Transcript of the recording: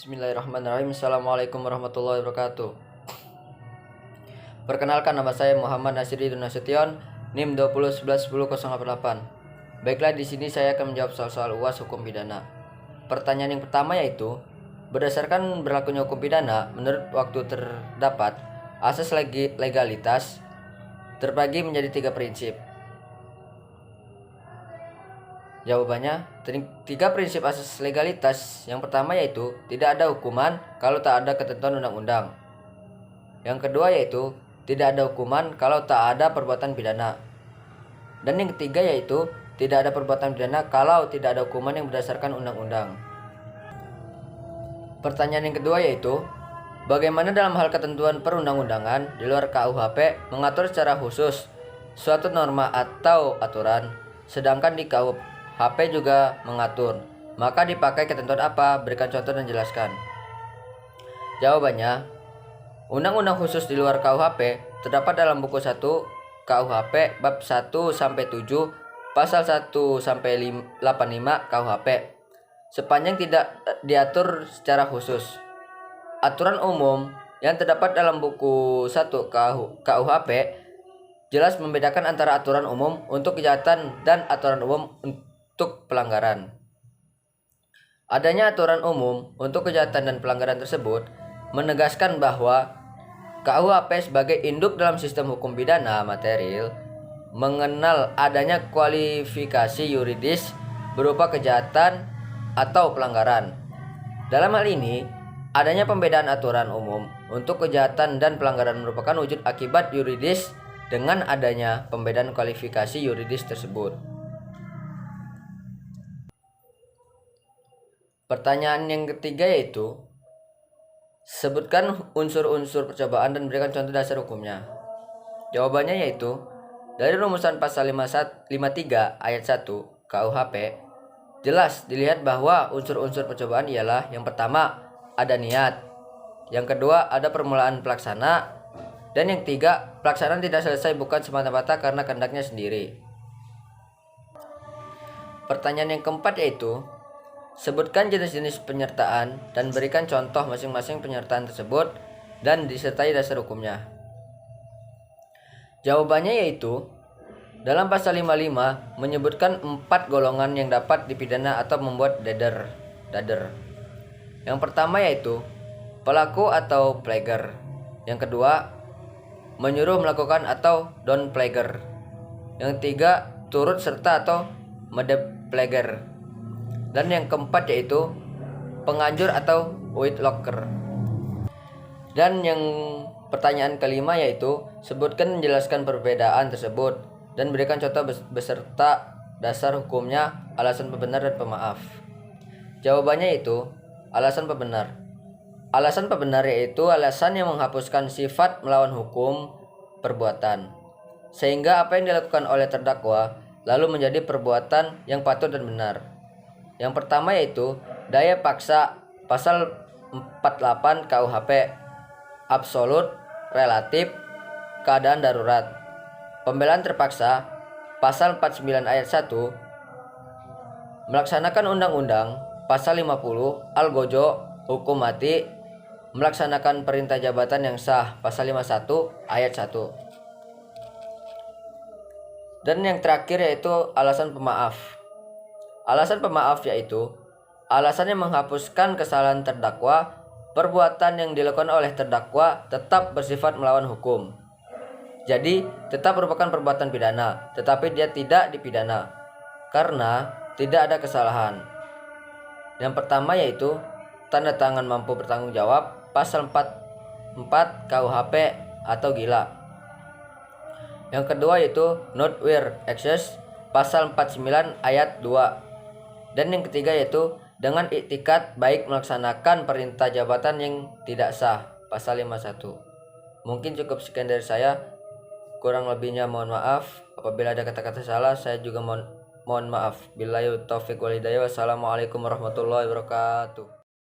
Bismillahirrahmanirrahim. Assalamualaikum warahmatullahi wabarakatuh. Perkenalkan, nama saya Muhammad Nasiri Nasution, NIM 20111088. Baiklah, di sini saya akan menjawab soal-soal UAS hukum pidana. Pertanyaan yang pertama yaitu, berdasarkan berlakunya hukum pidana, menurut waktu terdapat asas legalitas terbagi menjadi 3 prinsip. Jawabannya, 3 prinsip asas legalitas. Yang pertama yaitu tidak ada hukuman kalau tak ada ketentuan undang-undang. Yang kedua yaitu tidak ada hukuman kalau tak ada perbuatan pidana. Dan yang ketiga yaitu tidak ada perbuatan pidana kalau tidak ada hukuman yang berdasarkan undang-undang. Pertanyaan yang kedua yaitu, bagaimana dalam hal ketentuan perundang-undangan di luar KUHP mengatur secara khusus suatu norma atau aturan, sedangkan di KUHP juga mengatur, maka dipakai ketentuan apa? Berikan contoh dan jelaskan. Jawabannya, undang-undang khusus di luar KUHP terdapat dalam buku 1 KUHP bab 1-7 pasal 1-85 KUHP sepanjang tidak diatur secara khusus. Aturan umum yang terdapat dalam buku 1 KUHP jelas membedakan antara aturan umum untuk kejahatan dan aturan umum untuk pelanggaran. Adanya aturan umum untuk kejahatan dan pelanggaran tersebut menegaskan bahwa KUHP sebagai induk dalam sistem hukum pidana material mengenal adanya kualifikasi yuridis berupa kejahatan atau pelanggaran. Dalam hal ini, adanya pembedaan aturan umum untuk kejahatan dan pelanggaran merupakan wujud akibat yuridis dengan adanya pembedaan kualifikasi yuridis tersebut. Pertanyaan yang ketiga yaitu, sebutkan unsur-unsur percobaan dan berikan contoh dasar hukumnya. Jawabannya yaitu, dari rumusan pasal 53 ayat 1 KUHP, jelas dilihat bahwa unsur-unsur percobaan ialah, yang pertama, ada niat, yang kedua, ada permulaan pelaksana, dan yang ketiga, pelaksanaan tidak selesai bukan semata-mata karena kehendaknya sendiri. Pertanyaan yang keempat yaitu, sebutkan jenis-jenis penyertaan dan berikan contoh masing-masing penyertaan tersebut dan disertai dasar hukumnya. Jawabannya yaitu, dalam pasal 55 menyebutkan 4 golongan yang dapat dipidana atau membuat dader. Yang pertama yaitu pelaku atau plager. Yang kedua, menyuruh melakukan atau downplager. Yang ketiga, turut serta atau medplager. Dan yang keempat yaitu penganjur atau witlocker. Dan yang pertanyaan kelima yaitu, sebutkan menjelaskan perbedaan tersebut dan berikan contoh beserta dasar hukumnya, alasan pembenar dan pemaaf. Jawabannya yaitu alasan pembenar. Alasan pembenar yaitu alasan yang menghapuskan sifat melawan hukum perbuatan, sehingga apa yang dilakukan oleh terdakwa lalu menjadi perbuatan yang patut dan benar. Yang pertama yaitu daya paksa, pasal 48 KUHP, absolut, relatif, keadaan darurat. Pembelaan terpaksa, pasal 49 ayat 1, melaksanakan undang-undang, pasal 50, algojo, hukum mati, melaksanakan perintah jabatan yang sah, pasal 51 ayat 1. Dan yang terakhir yaitu alasan pemaaf. Alasan pemaaf yaitu alasan yang menghapuskan kesalahan terdakwa, perbuatan yang dilakukan oleh terdakwa tetap bersifat melawan hukum. Jadi tetap merupakan perbuatan pidana, tetapi dia tidak dipidana karena tidak ada kesalahan. Yang pertama yaitu tanda tangan mampu bertanggung jawab, pasal 44 KUHP atau gila. Yang kedua yaitu not where excess, pasal 49 ayat 2. Dan yang ketiga yaitu dengan iktikat baik melaksanakan perintah jabatan yang tidak sah, pasal 51. Mungkin cukup sekian dari saya. Kurang lebihnya mohon maaf. Apabila ada kata-kata salah, saya juga mohon maaf. Billahi taufiq wal hidayah. Wassalamualaikum warahmatullahi wabarakatuh.